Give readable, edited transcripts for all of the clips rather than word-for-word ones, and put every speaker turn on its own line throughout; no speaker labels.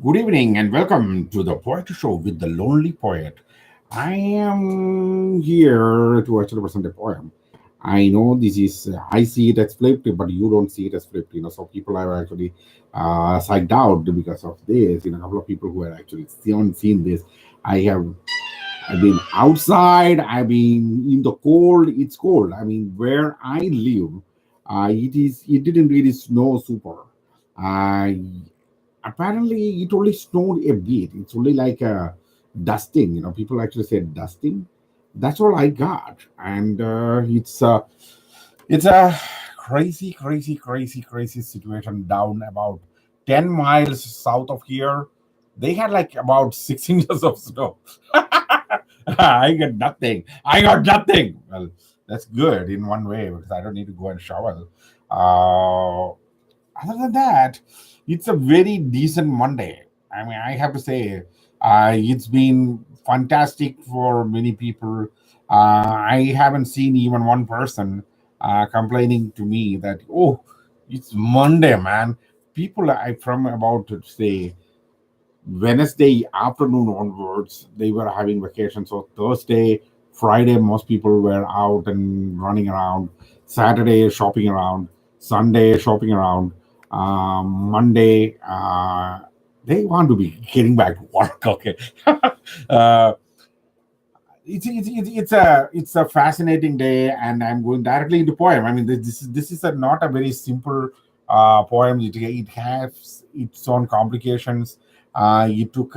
Good evening and welcome to the Poetry Show with the Lonely Poet. I am here to actually present a poem. I know this is, I see it as flipped, but you don't see it as flipped, so people are actually psyched out because of this. A couple of people who have actually seen this. I have, I've been outside, I've been in the cold, it's cold. I mean, where I live, it didn't really snow super. I apparently it only snowed a bit. It's only like a dusting. People actually said dusting. That's all I got, and it's a crazy, crazy, crazy, crazy situation down about 10 miles south of here. They had like about 6 inches of snow. I got nothing. I got nothing. Well, that's good in one way because I don't need to go and shovel. Other than that, it's a very decent Monday. I mean, I have to say, it's been fantastic for many people. I haven't seen even one person complaining to me that, oh, it's Monday, man. People I from about to say Wednesday afternoon onwards, they were having vacation. So Thursday, Friday, most people were out and running around. Saturday, shopping around. Sunday, shopping around. Monday, they want to be getting back to work. Okay, uh, it's a fascinating day, and I'm going directly into poem. I mean, this is not a very simple poem. It has its own complications. It took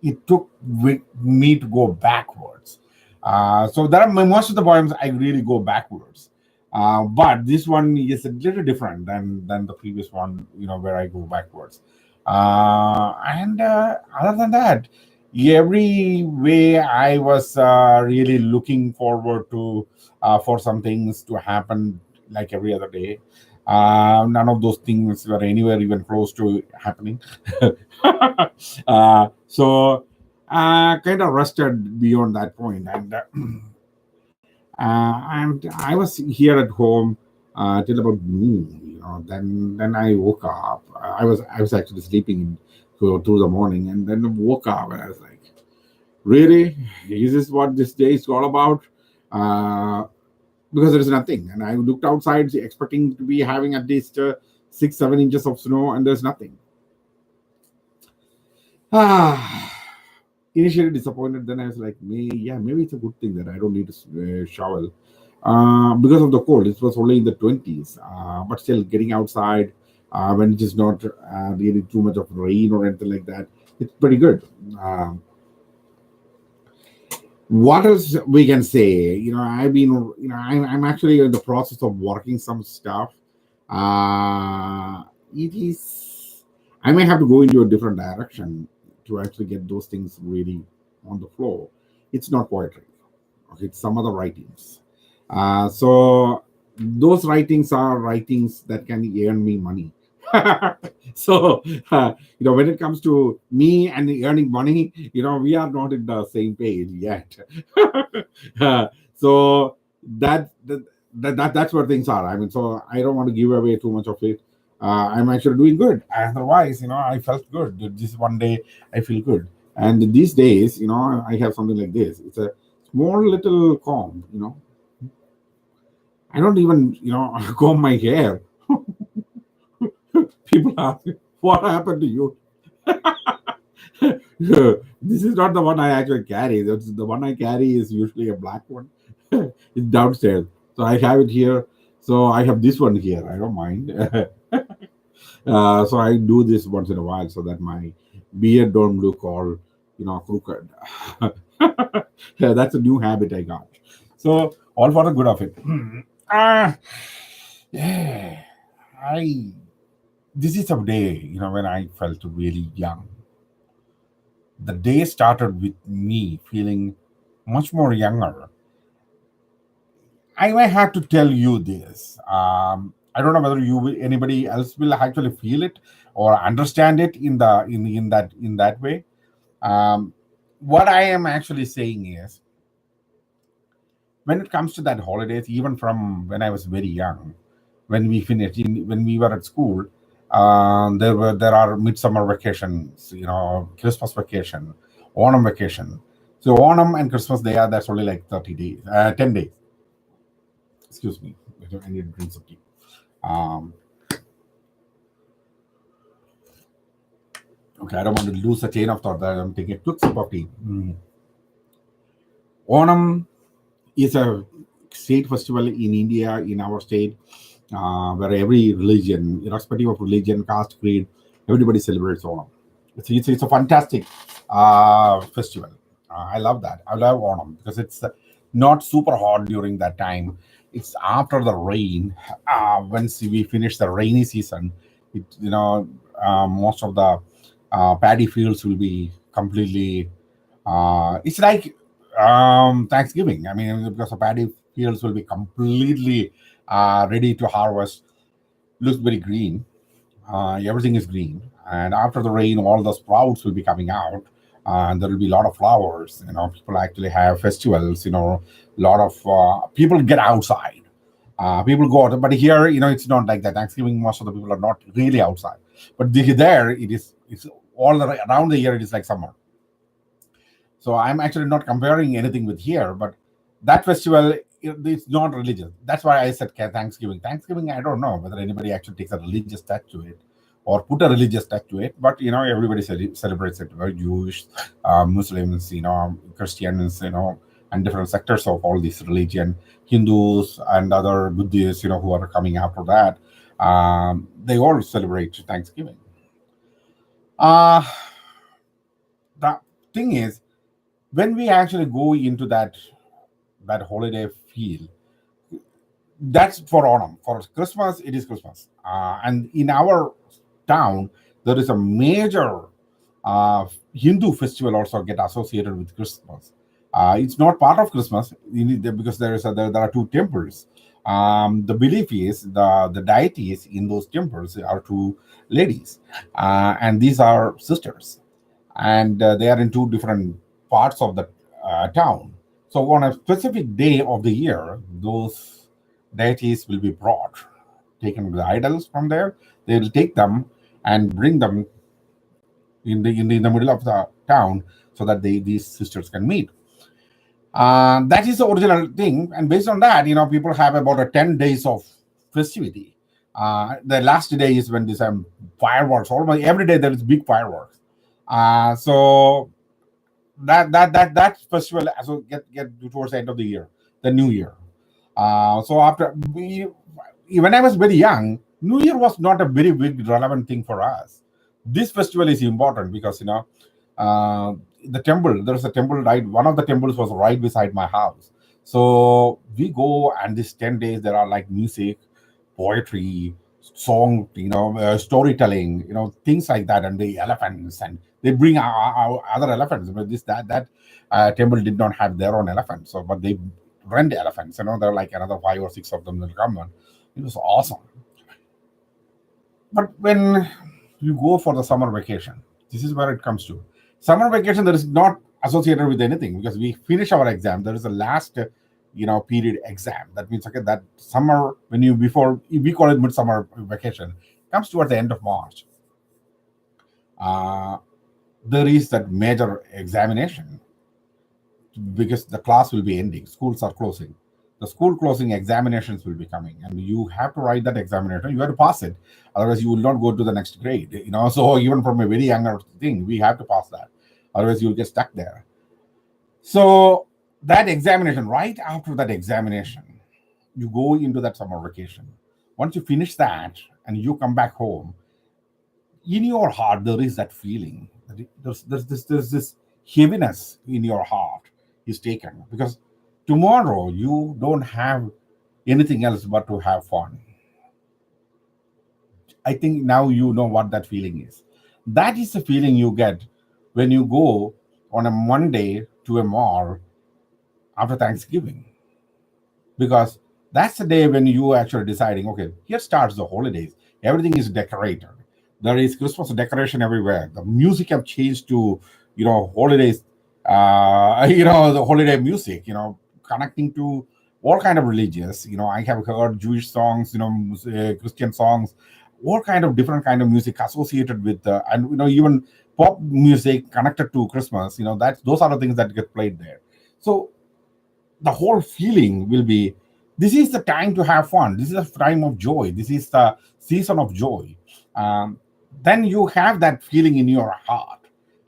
it took me to go backwards. So there are most of the poems I really go backwards. But this one is a little different than the previous one, where I go backwards. And Other than that, every way I was really looking forward to for some things to happen like every other day. None of those things were anywhere even close to happening. So kind of rested beyond that point, and I was here at home till about noon. Then I woke up. I was actually sleeping through the morning, and then woke up, and I was like, really, is this what this day is all about? Uh, because there is nothing, and I looked outside expecting to be having at least 6-7 inches of snow, and there's nothing. Ah, initially disappointed. Then I was like, yeah, maybe it's a good thing that I don't need to shovel because of the cold. It was only in the 20s, but still getting outside when it is not really too much of rain or anything like that, it's pretty good. What else we can say? I've been, I'm actually in the process of working some stuff. It is, I may have to go into a different direction to actually get those things really on the floor. It's not poetry. Okay, it's some other writings. So those writings are writings that can earn me money. So when it comes to me and earning money, we are not in the same page yet. So that's where things are. I mean, so I don't want to give away too much of it. I'm actually doing good. Otherwise, I felt good. This one day I feel good, and these days, I have something like this. It's a small little comb. I don't even, comb my hair. People ask me, what happened to you? This is not the one I actually carry. The one I carry is usually a black one. It's downstairs. So I have it here. So I have this one here. I don't mind. So I do this once in a while so that my beard don't look all, crooked. Yeah, that's a new habit I got. So all for the good of it. Ah, yeah. I This is a day, when I felt really young. The day started with me feeling much more younger. I may have to tell you this. I don't know whether anybody else will actually feel it or understand it in that way. Um, what I am actually saying is, when it comes to that holidays, even from when I was very young, when we were at school, There are midsummer vacations, Christmas vacation, Onam vacation. So Onam and Christmas, that's only like 30 days, 10 days. Excuse me, I need to drink some tea. Um, okay, I don't want to lose the chain of thought. That I'm taking a quick sip of tea. Onam is a state festival in India, in our state, where every religion, irrespective of religion, caste, creed, everybody celebrates Onam. It's a fantastic festival. I love that. I love Onam because it's not super hot during that time. It's after the rain. Once we finish the rainy season, most of the paddy fields will be completely. It's like Thanksgiving. I mean, because the paddy fields will be completely ready to harvest. Looks very green. Everything is green, and after the rain all the sprouts will be coming out, and there will be a lot of flowers. People actually have festivals. A lot of people get outside, people go out, but here it's not like that. Thanksgiving, most of the people are not really outside, but there it's around the year. It is like summer. So I'm actually not comparing anything with here, but that festival, it's not religious. That's why I said Thanksgiving. Thanksgiving, I don't know whether anybody actually takes a religious touch to it or put a religious touch to it, but everybody celebrates it. Right? Jewish, Muslims, Christians, and different sectors of all this religion, Hindus and other Buddhists, who are coming after that. They all celebrate Thanksgiving. Uh, the thing is, when we actually go into that holiday feel, that's for Autumn. For Christmas, it is Christmas. And in our town, there is a major Hindu festival also get associated with Christmas. It's not part of Christmas because there are two temples. The belief is the deities in those temples are two ladies, and these are sisters, and they are in two different parts of the town. So on a specific day of the year, those deities will be brought, taken the idols from there. They will take them and bring them in the middle of the town so that these sisters can meet. That is the original thing, and based on that, people have about a 10 days of festivity. The last day is when there's fireworks. Almost every day there is big fireworks. So that festival also get towards the end of the year, the New Year. So when I was very young, New Year was not a very big relevant thing for us. This festival is important because uh, the temple. There's a temple right. One of the temples was right beside my house. So we go, and these 10 days there are like music, poetry, song, storytelling, things like that, and the elephants, and they bring our other elephants. But that temple did not have their own elephants, so but they rent elephants. There are like another 5 or 6 of them will come on. It was awesome. But when you go for the summer vacation, this is where it comes to. Summer vacation, there is not associated with anything because we finish our exam. There is a last, period exam. That means okay, that summer when you before we call it midsummer vacation comes towards the end of March. Uh, there is that major examination because the class will be ending. Schools are closing. The school closing examinations will be coming, and you have to write that examination. You have to pass it, otherwise you will not go to the next grade. So even from a very younger thing, we have to pass that. Otherwise, you'll get stuck there. So that examination, right after that examination, you go into that summer vacation. Once you finish that and you come back home, in your heart there is that feeling. There's this heaviness in your heart is taken because tomorrow you don't have anything else but to have fun. I think now you know what that feeling is. That is the feeling you get when you go on a Monday to a mall after Thanksgiving, because that's the day when you actually deciding, okay, here starts the holidays. Everything is decorated. There is Christmas decoration everywhere. The music have changed to, holidays, the holiday music, connecting to all kind of religions. I have heard Jewish songs, Christian songs, all kind of different kind of music associated with and even pop music connected to Christmas. That's those are the things that get played there. So the whole feeling will be, this is the time to have fun, this is the time of joy, this is the season of joy. um, then you have that feeling in your heart,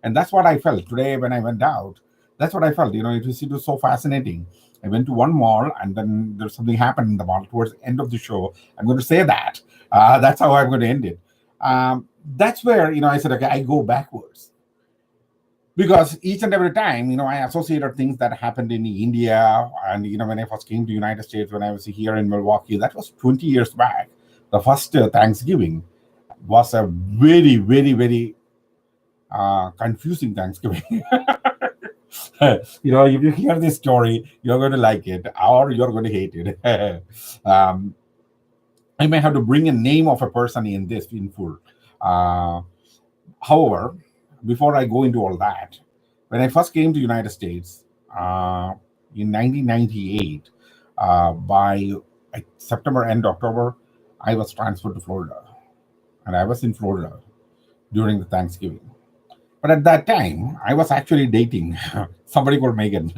and that's what I felt today when I went out. That's what I felt. It was so fascinating. I went to one mall, and then there's something happened in the mall towards the end of the show. I'm going to say that. That's how I'm going to end it. That's where I said, okay, I go backwards, because each and every time I associated things that happened in India. And when I first came to United States, when I was here in Milwaukee, that was 20 years back. The first Thanksgiving was a very, very, very confusing Thanksgiving. If you hear this story, you're going to like it or you're going to hate it. um, I may have to bring a name of a person in this in full. uh, However, before I go into all that, when I first came to United States in 1998, by September end October, I was transferred to Florida, and I was in Florida during the Thanksgiving. But at that time, I was actually dating somebody called Megan.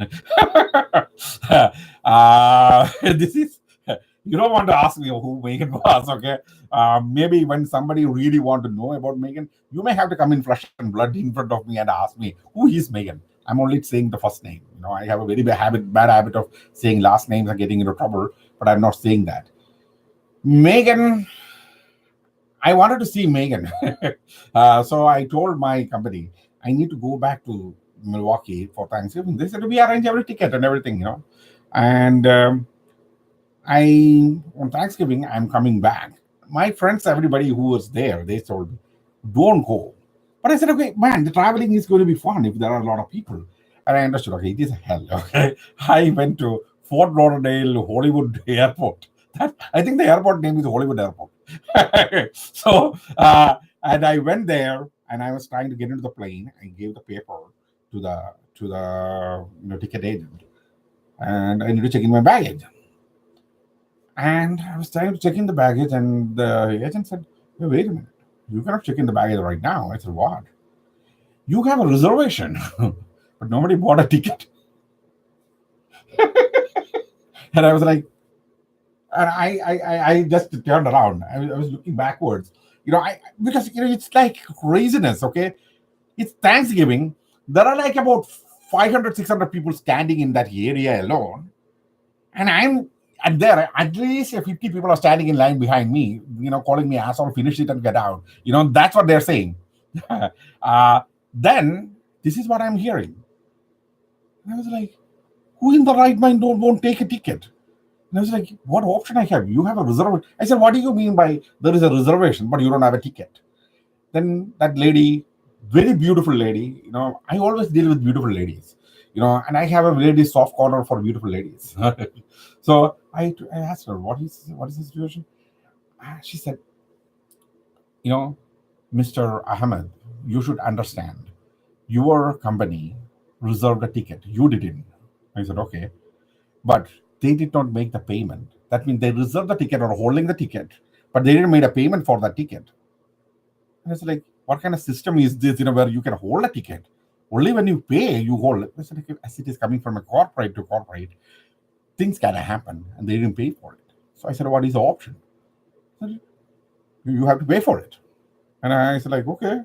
This is, you don't want to ask me who Megan was, okay? Maybe when somebody really want to know about Megan, you may have to come in flesh and blood in front of me and ask me, who is Megan? I'm only saying the first name. I have a very bad habit of saying last names and getting into trouble, but I'm not saying that. Megan, I wanted to see Megan. So I told my company, I need to go back to Milwaukee for Thanksgiving. They said, we arrange every ticket and everything. And on Thanksgiving, I'm coming back. My friends, everybody who was there, they told me, don't go. But I said, okay, man, the traveling is going to be fun if there are a lot of people. And I understood, okay, it is hell. Okay. I went to Fort Lauderdale Hollywood Airport. I think the airport name is Hollywood Airport. And I went there, and I was trying to get into the plane. I gave the paper to the ticket agent, and I need to check in my baggage. And I was trying to check in the baggage, and the agent said, hey, wait a minute, you cannot check in the baggage right now. I said, what? You have a reservation, but nobody bought a ticket. And I was like, and I just turned around. I was looking backwards. Because it's like craziness. Okay, it's Thanksgiving. There are like about 500, 600 people standing in that area alone, and there at least 50 people are standing in line behind me. Calling me asshole, finish it and get out. That's what they're saying. Then this is what I'm hearing. And I was like, who in the right mind won't take a ticket? And I was like, what option I have? You have a reservation. I said, what do you mean by there is a reservation, but you don't have a ticket? Then that lady, very beautiful lady, I always deal with beautiful ladies, and I have a very soft corner for beautiful ladies. So I asked her, what is the situation? She said, Mr. Ahmed, you should understand, your company reserved a ticket. You didn't. I said, okay. But they did not make the payment. That means they reserved the ticket or holding the ticket, but they didn't make a payment for that ticket. And it's like, what kind of system is this, where you can hold a ticket? Only when you pay, you hold it. I said, okay, as it is coming from a corporate to corporate, things can happen, and they didn't pay for it. So I said, what is the option? I said, you have to pay for it. And I said, like, okay.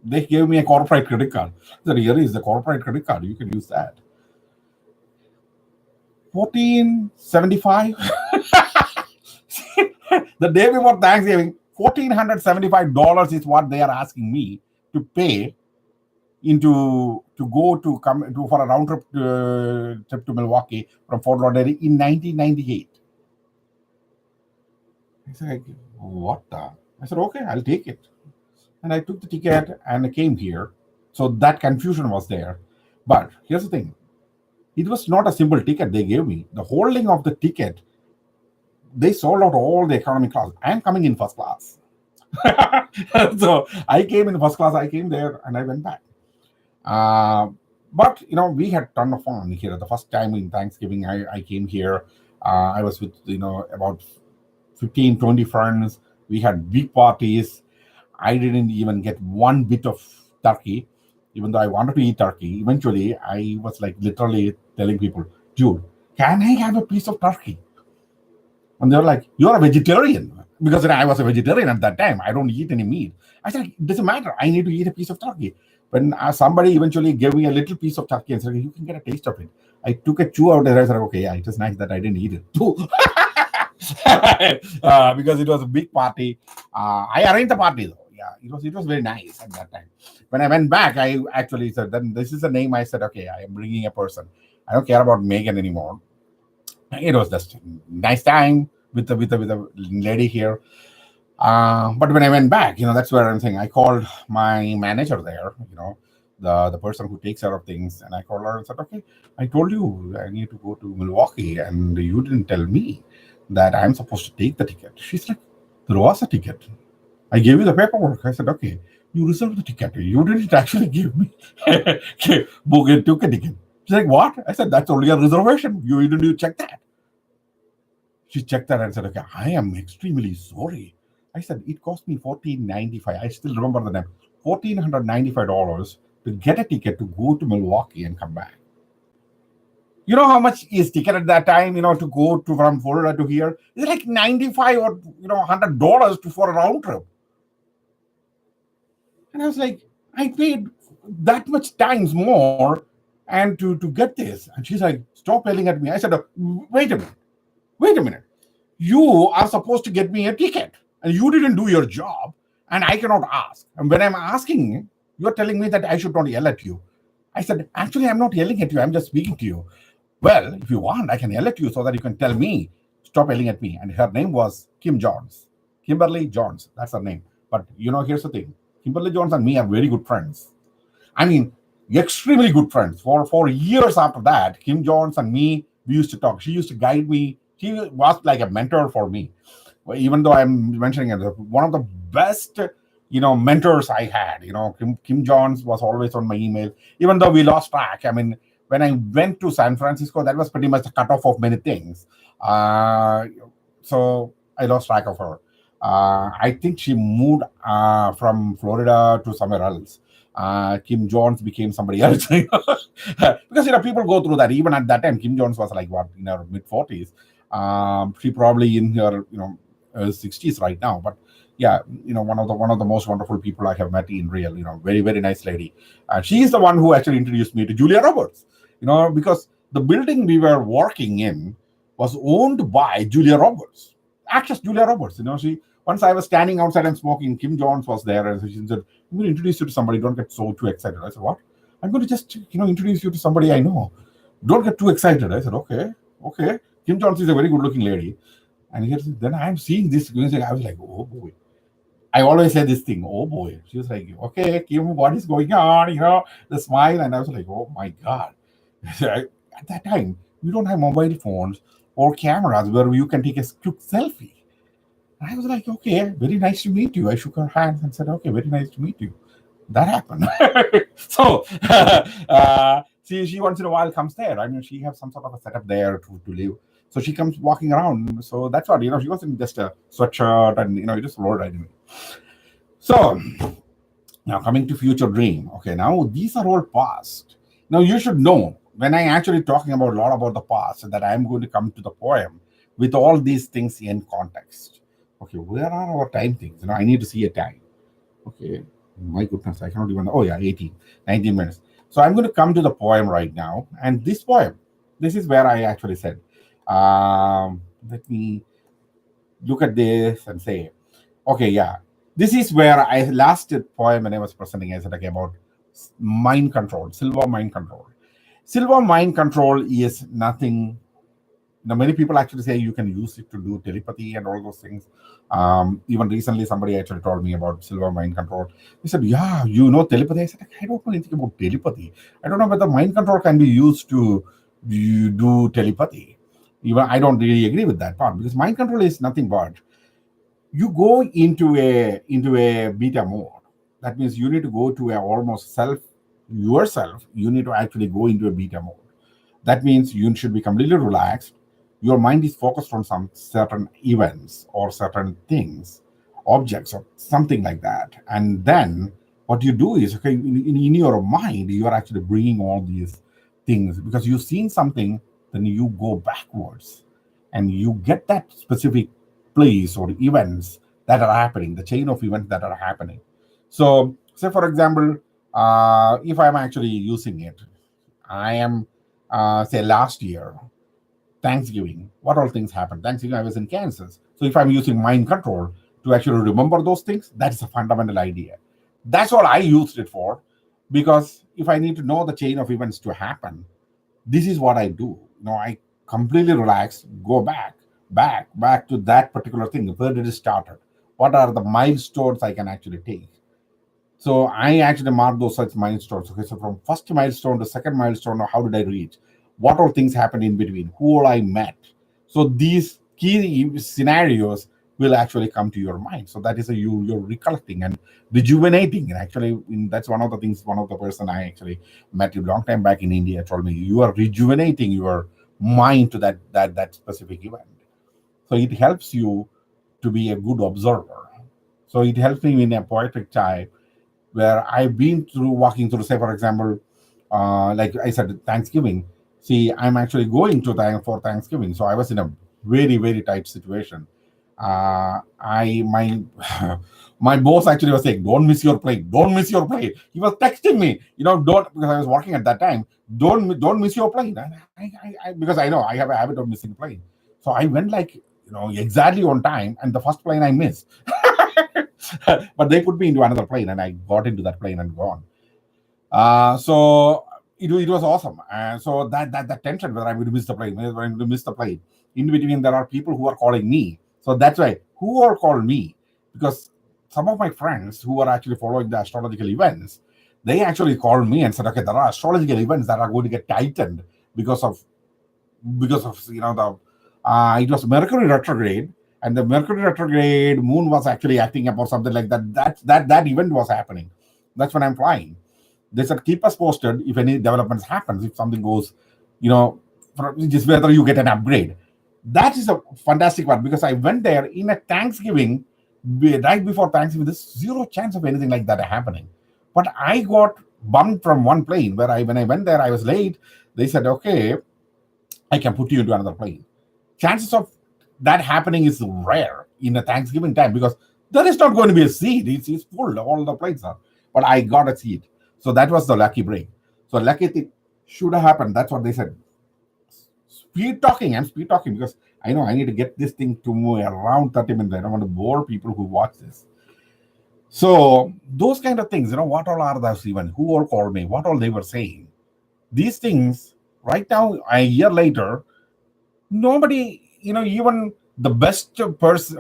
They gave me a corporate credit card. I said, here is the corporate credit card. You can use that. 1475. The day before Thanksgiving, $1,475 is what they are asking me to pay to go to come to for a round trip to Milwaukee from Fort Lauderdale in 1998. I said, like, what the? I said, okay, I'll take it. And I took the ticket and I came here. So that confusion was there. But here's the thing. It was not a simple ticket they gave me. The holding of the ticket, they sold out all the economy class. I am coming in first class. So I came in first class. I came there and I went back. But we had a ton of fun here. The first time in Thanksgiving, I came here. I was with about 15, 20 friends. We had big parties. I didn't even get one bit of turkey, even though I wanted to eat turkey. Eventually, I was like literally telling people, dude, can I have a piece of turkey? And they were like, you're a vegetarian. Because I was a vegetarian at that time. I don't eat any meat. I said, it doesn't matter. I need to eat a piece of turkey. When somebody eventually gave me a little piece of turkey and said, you can get a taste of it. I took a chew out and I said, okay, yeah, it was nice that I didn't eat it too. Because it was a big party. I arranged the party though. Yeah, it was very nice at that time. When I went back, I actually said, then this is the name. I said, okay, I am bringing a person. I don't care about Megan anymore. It was just a nice time with the lady here. But when I went back, that's where I'm saying I called my manager there, the person who takes care of things, and I called her and said, okay, I told you I need to go to Milwaukee, and you didn't tell me that I'm supposed to take the ticket. She's like, there was a ticket. I gave you the paperwork. I said, okay, you reserved the ticket. You didn't actually give me book and took a ticket. She's like, what? I said, that's only a reservation. You didn't check that. She checked that and said, okay, I am extremely sorry. I said, it cost me $14.95. I still remember the name. $1,495 to get a ticket to go to Milwaukee and come back. You know how much is ticket at that time, to go to from Florida to here? It's like 95 or $100 for a round trip. And I was like, I paid that much times more and to get this. And she's like, stop yelling at me. I said, wait a minute. Wait a minute. You are supposed to get me a ticket and you didn't do your job and I cannot ask. And when I'm asking, you're telling me that I should not yell at you. I said, actually, I'm not yelling at you. I'm just speaking to you. Well, if you want, I can yell at you so that you can tell me, stop yelling at me. And her name was Kim Jones. Kimberly Jones. That's her name. But, here's the thing. Kimberly Jones and me are very good friends. I mean, extremely good friends. For years after that, Kim Jones and me, we used to talk. She used to guide me. She was like a mentor for me. Even though I'm mentioning it, one of the best, mentors I had. Kim Jones was always on my email. Even though we lost track. I mean, when I went to San Francisco, that was pretty much the cutoff of many things. So I lost track of her. I think she moved from Florida to somewhere else. Kim Jones became somebody else. Because people go through that. Even at that time, Kim Jones was like what, in her mid-40s. She probably in her 60s right now. But yeah, one of the most wonderful people I have met in real. Very very nice lady. She is the one who actually introduced me to Julia Roberts. Because the building we were working in was owned by Julia Roberts, actress Julia Roberts. She once I was standing outside and smoking. Kim Jones was there, and she said, "I'm going to introduce you to somebody. Don't get so too excited." I said, "What?" "I'm going to just introduce you to somebody I know. Don't get too excited." I said, "Okay, okay." Kim Jones is a very good-looking lady, and then I'm seeing this music. I was like, "Oh boy." I always say this thing, "Oh boy." She was like, "Okay, Kim, what is going on?" The smile, and I was like, "Oh my god." At that time, we don't have mobile phones or cameras where you can take a quick selfie. And I was like, "Okay, very nice to meet you." I shook her hand and said, "Okay, very nice to meet you." That happened. So she once in a while comes there. I mean, she has some sort of a setup there to live. So she comes walking around. So that's what, she wasn't just a sweatshirt and, you just rolled right in. So now coming to future dream. Okay, now these are all past. Now you should know when I actually talking about a lot about the past that I'm going to come to the poem with all these things in context. Okay, where are our time things? I need to see a time. Okay, my goodness, I cannot even. Oh yeah, 18, 19 minutes. So I'm going to come to the poem right now, and this poem, this is where I actually said, let me look at this and say, okay, yeah, this is where I last poem when I was presenting. I said okay about mind control, silver mind control. Silver mind control is nothing. Now, many people actually say you can use it to do telepathy and all those things. Even recently, somebody actually told me about silver mind control. They said, "Yeah, telepathy." I said, "I don't know anything about telepathy. I don't know whether mind control can be used to do telepathy." Even I don't really agree with that part because mind control is nothing but you go into a beta mode. That means you need to go to a almost yourself. You need to actually go into a beta mode. That means you should be completely relaxed. Your mind is focused on some certain events or certain things, objects or something like that. And then what you do is, okay, in your mind, you are actually bringing all these things because you've seen something, then you go backwards and you get that specific place or events that are happening, the chain of events that are happening. So, say for example, if I'm actually using it, I am, say, last year, Thanksgiving, what all things happened? Thanksgiving, I was in Kansas. So if I'm using mind control to actually remember those things, that's a fundamental idea. That's what I used it for. Because if I need to know the chain of events to happen, this is what I do. I completely relax, go back to that particular thing. Where did it started? What are the milestones I can actually take? So I actually mark those such milestones. Okay, so from first milestone to second milestone, how did I reach? What all things happened in between? Who all I met? So these key scenarios will actually come to your mind. So that is you're recollecting and rejuvenating. And actually, that's one of the things. One of the person I actually met a long time back in India told me you are rejuvenating your mind to that specific event. So it helps you to be a good observer. So it helps me in a poetic type where I've been through walking through, say, for example, like I said, Thanksgiving. See, I'm actually going to for Thanksgiving, so I was in a very very tight situation. I my my boss actually was saying, "Don't miss your plane. Don't miss your plane." He was texting me, don't because I was working at that time. Don't miss your plane. And because I know I have a habit of missing plane, so I went like exactly on time, and the first plane I missed. But they put me into another plane, and I got into that plane and gone. So it was awesome. And so that tension whether I'm going to miss the plane, whether I'm going to miss the plane. In between, there are people who are calling me. So that's why who all called me because some of my friends who are actually following the astrological events, they actually called me and said, okay, there are astrological events that are going to get tightened because of the it was Mercury retrograde, and the Mercury retrograde moon was actually acting up or something like that. That event was happening. That's when I'm flying. They said keep us posted if any developments happens, if something goes, you know, just whether you get an upgrade. That is a fantastic one because I went there in a Thanksgiving, right before Thanksgiving. There's zero chance of anything like that happening, but I got bumped from one plane where when I went there, I was late. They said, okay, I can put you into another plane. Chances of that happening is rare in a Thanksgiving time because there is not going to be a seat. It's full. All the planes are. But I got a seat. So that was the lucky break. So lucky thing should have happened. That's what they said. Speed talking. I'm speed talking because I know I need to get this thing to move around 30 minutes. I don't want to bore people who watch this. So those kind of things, what all are those even? Who all called me? What all they were saying? These things, right now, a year later, nobody, even the best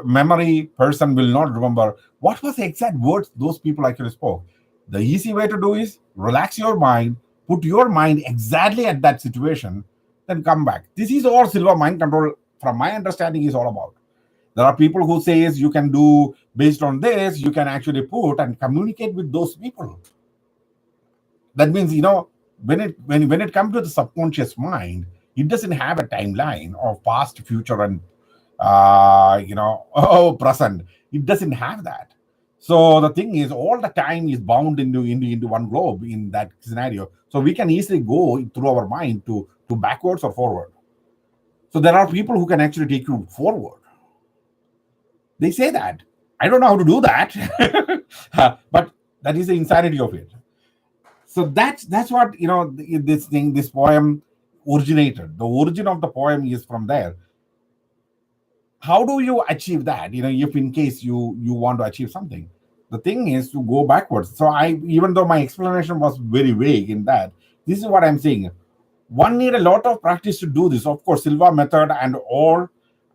memory person will not remember what was the exact words those people actually spoke. The easy way to do is relax your mind, put your mind exactly at that situation, then come back. This is all silver mind control from my understanding is all about. There are people who says you can do based on this, you can actually put and communicate with those people. That means when it comes to the subconscious mind, it doesn't have a timeline of past, future, and present. It doesn't have that. So the thing is, all the time is bound into one globe in that scenario. So we can easily go through our mind to backwards or forward. So there are people who can actually take you forward. They say that. I don't know how to do that, but that is the insanity of it. So that's what this poem originated. The origin of the poem is from there. How do you achieve that? If in case you want to achieve something, the thing is to go backwards. So I, even though my explanation was very vague in that, this is what I'm saying. One need a lot of practice to do this. Of course, Silva method and all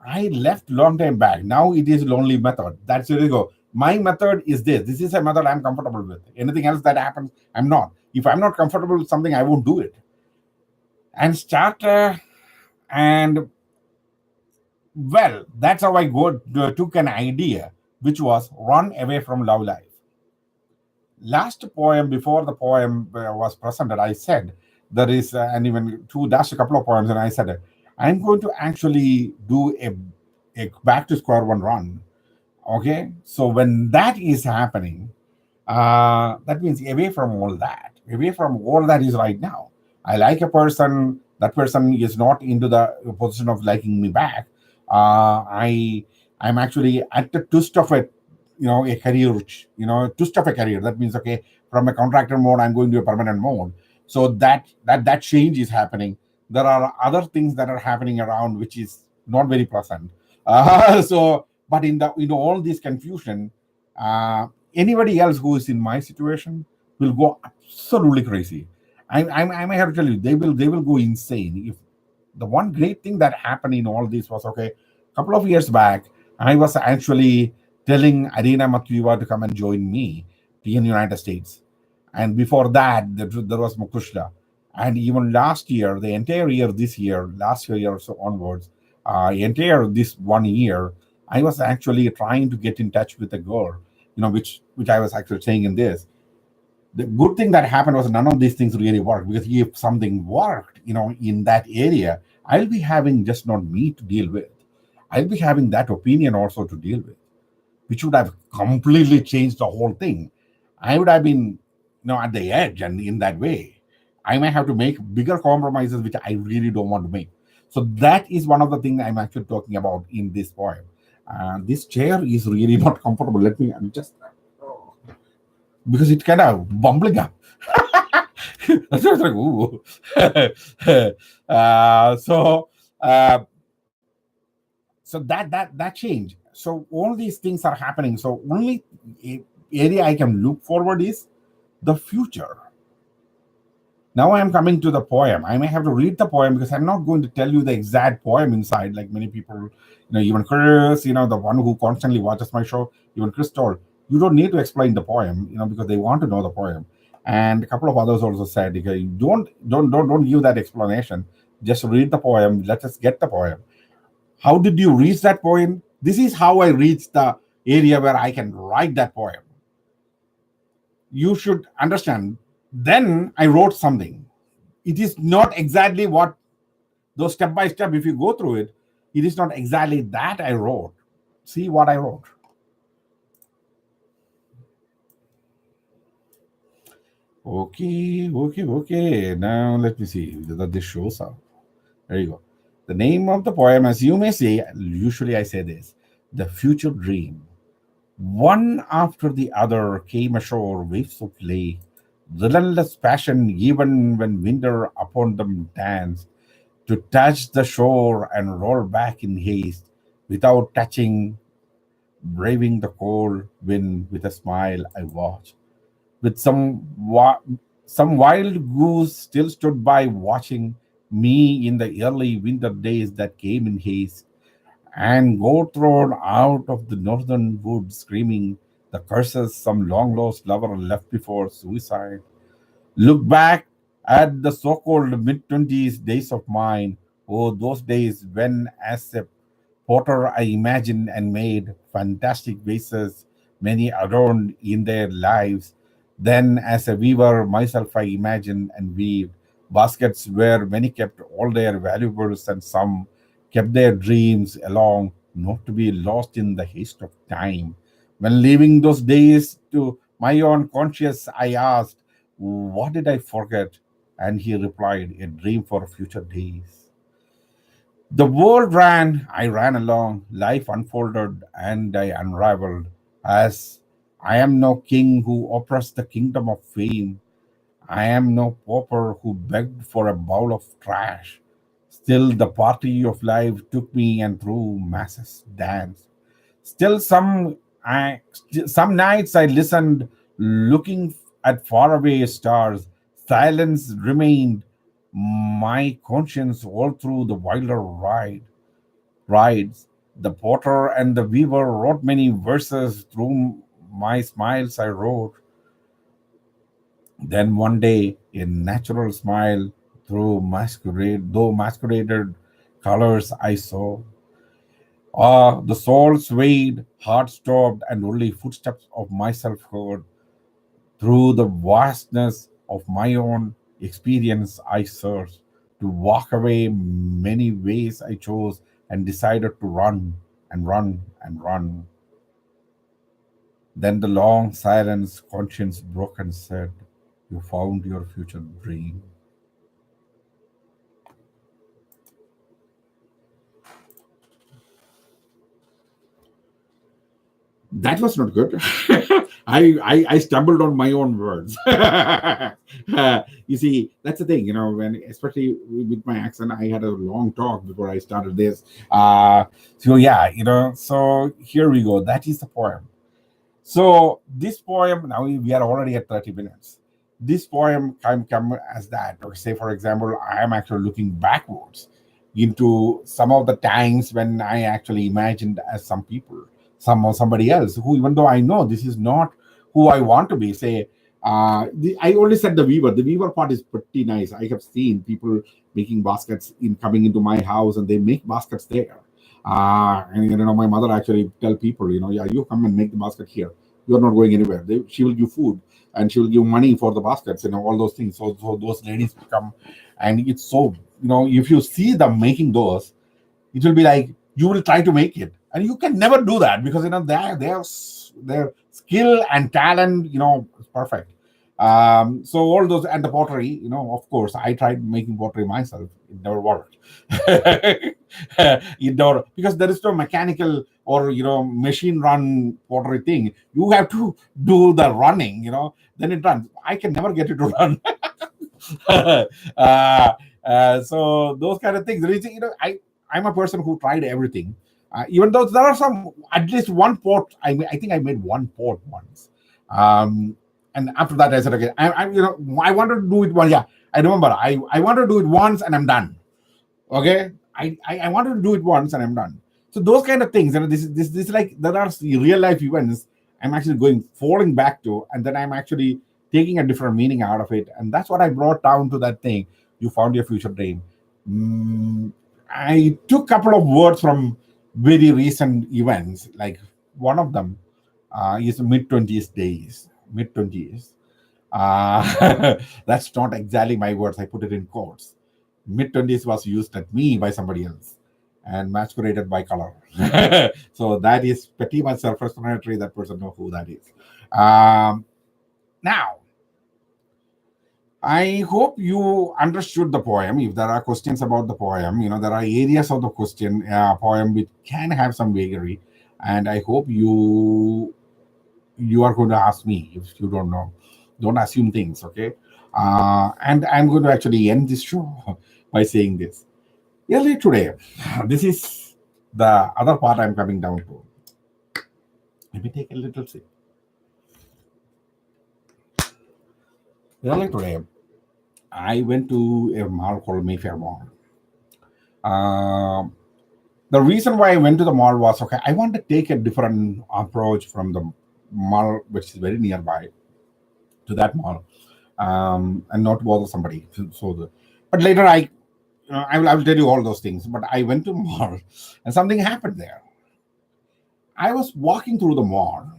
I left long time back. Now it is lonely method. That's where you go. My method is this. This is a method I'm comfortable with. Anything else that happens, I'm not. If I'm not comfortable with something, I won't do it. And start and well, that's how I took an idea, which was run away from love life. Last poem before the poem was presented, I said there is, and even two dashed a couple of poems, and I said I'm going to actually do a back to square one run Okay, so when that is happening, that means away from all that, away from all that is right now. I like a person, that person is not into the position of liking me back. I'm actually at the twist of it, a career, twist of a career. That means, okay, from a contractor mode I'm going to a permanent mode. So that change is happening. There are other things that are happening around which is not very pleasant. So but in all this confusion, uh, anybody else who is in my situation will go absolutely crazy. I may have to tell you, they will go insane. If the one great thing that happened in all this was, okay, a couple of years back, I was actually telling Arina Matviva to come and join me in the United States. And before that, there was Mukushla. And even last year, the entire year, this year, last year or so onwards, entire this 1 year, I was actually trying to get in touch with a girl, which I was actually saying in this. The good thing that happened was none of these things really worked, because if something worked, in that area, I'll be having just not me to deal with. I'll be having that opinion also to deal with, which would have completely changed the whole thing. I would have been, at the edge, and in that way, I may have to make bigger compromises, which I really don't want to make. So that is one of the things I'm actually talking about in this poem. This chair is really not comfortable. Let me just, because it's kind of bumbling up. That's why I was like, ooh. So, uh, that change. So all these things are happening. So only area I can look forward is the future. Now I am coming to the poem. I may have to read the poem, because I'm not going to tell you the exact poem inside, like many people, even Chris, the one who constantly watches my show, even Chris told, you don't need to explain the poem, because they want to know the poem. And a couple of others also said, okay, don't give that explanation. Just read the poem. Let us get the poem. How did you reach that poem? This is how I reached the area where I can write that poem. You should understand. Then I wrote something. It is not exactly what, those step by step, if you go through it, it is not exactly that I wrote. See what I wrote. Okay. Now let me see that this shows up. There you go. The name of the poem, as you may say, usually I say this: The Future Dream. One after the other came ashore, waves of lake, relentless passion, even when winter upon them danced, to touch the shore and roll back in haste, without touching, braving the cold wind with a smile I watched. With some wild goose still stood by, watching me in the early winter days that came in haste, and go thrown out of the northern woods, screaming the curses some long lost lover left before suicide. Look back at the so called mid-20s days of mine. Oh, those days when, as a potter, I imagined and made fantastic vases, many adorned in their lives. Then, as a weaver, myself I imagined and weaved baskets where many kept all their valuables, and some kept their dreams along, not to be lost in the haste of time. When leaving those days to my own conscience, I asked, what did I forget? And he replied, a dream for future days. The world ran, I ran along, life unfolded, and I unraveled. As I am no king who oppressed the kingdom of fame, I am no pauper who begged for a bowl of trash. Still, the party of life took me and through masses danced. Still, some nights I listened, looking at faraway stars. Silence remained my conscience all through the wilder rides. The potter and the weaver wrote many verses, through my smiles I wrote. Then one day, a natural smile through masqueraded colors I saw. Ah, the soul swayed, heart stopped, and only footsteps of myself heard. Through the vastness of my own experience, I searched to walk away. Many ways I chose, and decided to run and run and run. Then the long silence, conscience broke and said, "You found your future dream." That was not good. I stumbled on my own words. You see, that's the thing, when especially with my accent, I had a long talk before I started this. So yeah, so here we go. That is the poem. So this poem, now we are already at 30 minutes. This poem can come as that. Or say, for example, I am actually looking backwards into some of the times when I actually imagined as some people, somebody else who, even though I know this is not who I want to be. Say, I only said the weaver. The weaver part is pretty nice. I have seen people making baskets in coming into my house, and they make baskets there. And my mother actually tell people, yeah, you come and make the basket here. You're not going anywhere. She will give food and she will give money for the baskets, all those things. So those ladies come, and it's so, if you see them making those, it will be like you will try to make it, and you can never do that because their skill and talent, is perfect. So all those, and the pottery, of course, I tried making pottery myself. It never worked. It never, because there is no mechanical or machine run pottery thing. You have to do the running, then it runs. I can never get it to run. uh, so those kind of things. I'm a person who tried everything. Even though there are some, at least one pot. I think I made one pot once. And after that, I said, okay, I wanted to do it one. Yeah, I remember. I wanted to do it once, and I'm done. Okay, I wanted to do it once, and I'm done. So those kind of things, this is like, there are real life events I'm actually falling back to, and then I'm actually taking a different meaning out of it, and that's what I brought down to that thing. You found your future dream. Mm, I took a couple of words from very recent events. Like, one of them is mid 20s days. Mid 20s. That's not exactly my words. I put it in quotes. Mid 20s was used at me by somebody else and masqueraded by color. So that is pretty much self-explanatory. That person know who that is. Now, I hope you understood the poem. If there are questions about the poem, there are areas of the poem which can have some vagary, and I hope you are going to ask me if you don't know. Don't assume things, okay? And I'm going to actually end this show by saying this. Earlier today, this is the other part I'm coming down to. Let me take a little sip. Earlier today, I went to a mall called Mayfair Mall. Uh, the reason why I went to the mall was, okay, I want to take a different approach from the mall, which is very nearby, to that mall, and not bother somebody. But later I will tell you all those things. But I went to mall, and something happened there. I was walking through the mall,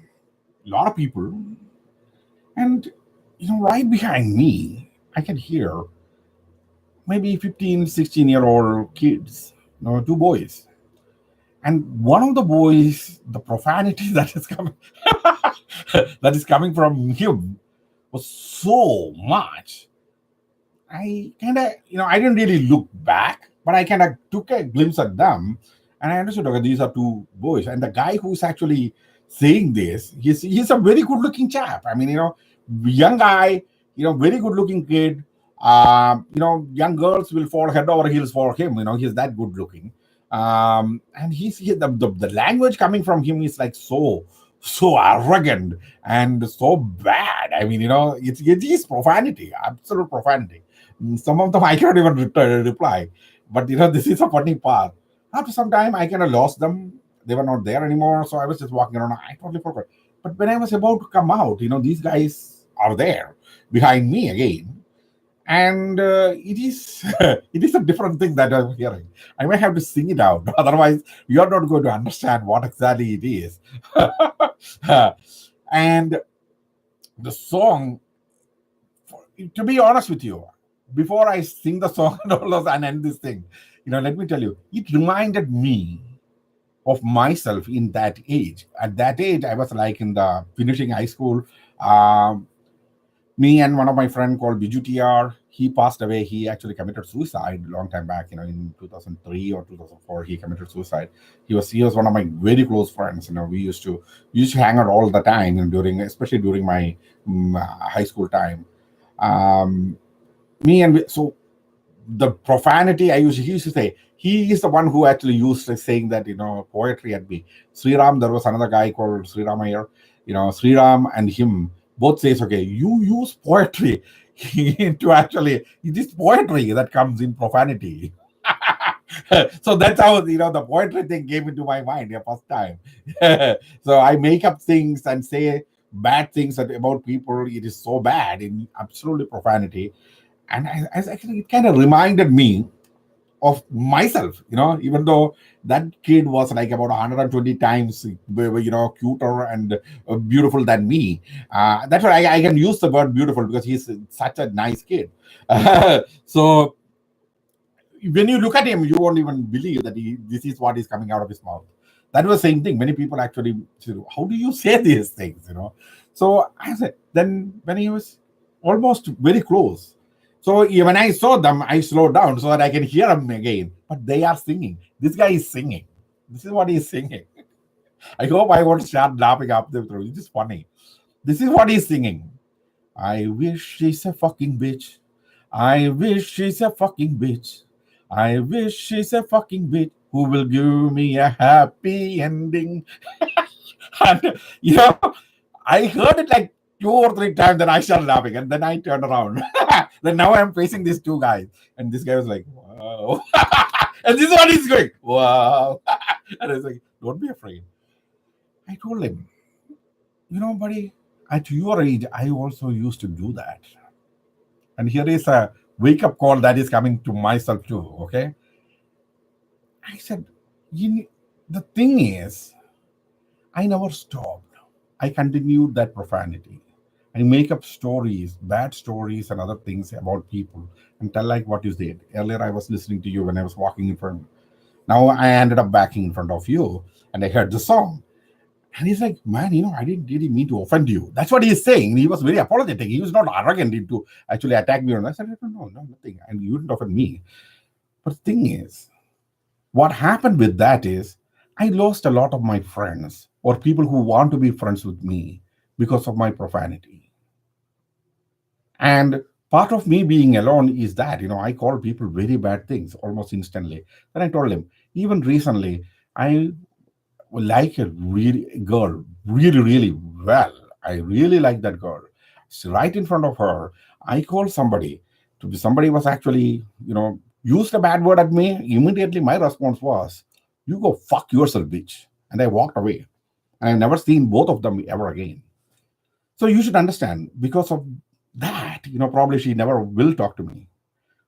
a lot of people, and right behind me, I can hear maybe 15, 16-year-old kids, two boys. And one of the boys, the profanity that is coming that is coming from him was so much. I kind of, I didn't really look back, but I kind of took a glimpse at them, and I understood, okay, these are two boys. And the guy who's actually saying this, he's a very good looking chap. I mean, young guy, very good looking kid. Young girls will fall head over heels for him. He's that good looking. And the language coming from him is like so arrogant and so bad. I mean, it is profanity, absolute profanity. Some of them I cannot even reply. But this is a funny part. After some time, I kind of lost them. They were not there anymore, so I was just walking around. I totally forgot. But when I was about to come out, these guys are there behind me again, and it is it is a different thing that I'm hearing. I may have to sing it out, otherwise you're not going to understand what exactly it is. And the song, to be honest with you, before I sing the song and all those and end this thing, let me tell you, it reminded me of myself in that age. At that age, I was like in the finishing high school. Um, Me and one of my friend called Biju TR, he passed away. He actually committed suicide long time back, in 2003 or 2004. He committed suicide. He was one of my very close friends. We used to hang out all the time, during, especially during my high school time. Um, me and so the profanity he used to say, he is the one who actually used to saying that, poetry at me. Sri Ram, there was another guy called Sri Ram here. Sri Ram and him both says, okay, you use poetry to actually, it is poetry that comes in profanity. So that's how, the poetry thing came into my mind the first time. So I make up things and say bad things about people. It is so bad in absolutely profanity. And actually, it kind of reminded me of myself, even though that kid was like about 120 times, cuter and beautiful than me. That's why I can use the word beautiful, because he's such a nice kid. So when you look at him, you won't even believe that this is what is coming out of his mouth. That was the same thing. Many people actually say, how do you say these things? So I said, then when he was almost very close. So when I saw them, I slowed down so that I can hear them again. But they are singing. This guy is singing. This is what he's singing. I hope I won't start laughing up the through. It is funny. This is what he's singing. I wish she's a fucking bitch. I wish she's a fucking bitch. I wish she's a fucking bitch who will give me a happy ending. And I heard it like 2 or 3 times, then I started laughing, and then I turned around. Then now I'm facing these two guys, and this guy was like, wow. And this is what he's going, wow. And I was like, don't be afraid. I told him, buddy, at your age, I also used to do that. And here is a wake up call that is coming to myself too, okay? I said, the thing is, I never stopped. I continued that profanity. I make up stories, bad stories, and other things about people, and tell like what you said. Earlier, I was listening to you when I was walking in front. Now I ended up backing in front of you, and I heard the song. And he's like, man, I didn't really mean to offend you. That's what he's saying. He was very apologetic. He was not arrogant into actually attack me. And I said, no, nothing. And you didn't offend me. But the thing is, what happened with that is I lost a lot of my friends or people who want to be friends with me because of my profanity. And part of me being alone is that, I call people very bad things almost instantly. Then I told him, even recently, I like a really girl really, really well. I really like that girl. So right in front of her, I called somebody. Somebody was actually, used a bad word at me. Immediately, my response was, "You go fuck yourself, bitch," and I walked away. I've never seen both of them ever again. So you should understand, because of that, probably she never will talk to me.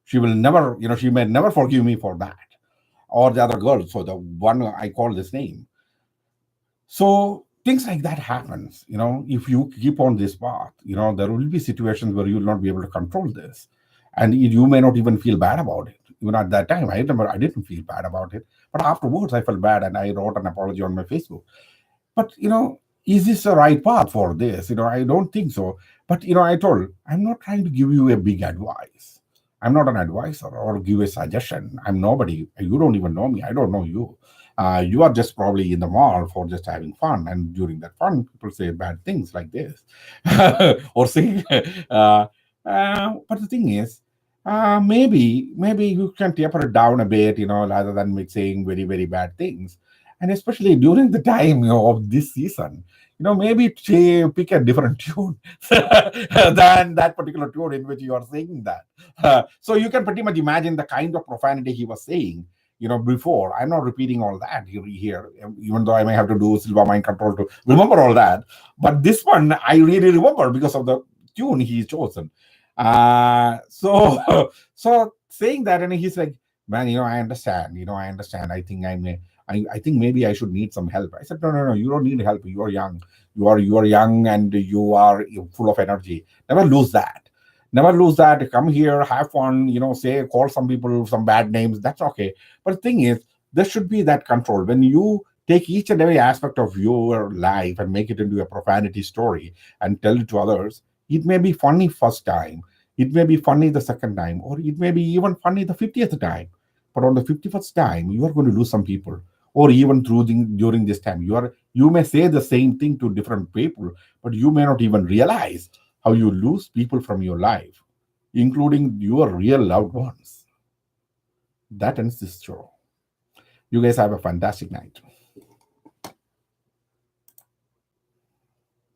She will never, she may never forgive me for that. Or the other girl, so the one I call this name. So things like that happens, if you keep on this path, there will be situations where you will not be able to control this. And you may not even feel bad about it. Even at that time, I remember I didn't feel bad about it. But afterwards, I felt bad and I wrote an apology on my Facebook. But, is this the right path for this? I don't think so. But, I told, I'm not trying to give you a big advice. I'm not an advisor or give a suggestion. I'm nobody. You don't even know me. I don't know you. You are just probably in the mall for just having fun. And during that fun, people say bad things like this. Or say, but the thing is, maybe you can taper it down a bit, rather than saying very, very bad things. And especially during the time of this season, maybe pick a different tune than that particular tune in which you are saying that. So you can pretty much imagine the kind of profanity he was saying, before. I'm not repeating all that here, even though I may have to do Silva Mind Control to remember all that. But this one, I really remember because of the tune he's chosen. So saying that, and he's like, man, I understand. I understand. I think maybe I should need some help. I said, no, you don't need help. You are young. You are young and you are full of energy. Never lose that. Never lose that. Come here, have fun, call some people some bad names. That's okay. But the thing is, there should be that control. When you Take each and every aspect of your life and make it into a profanity story and tell it to others. It may be funny first time, it may be funny the second time, or it may be even funny the 50th time. But on the 51st time, you are going to lose some people. Or even during this time, you may say the same thing to different people, but you may not even realize how you lose people from your life, including your real loved ones. That ends this show. You guys have a fantastic night.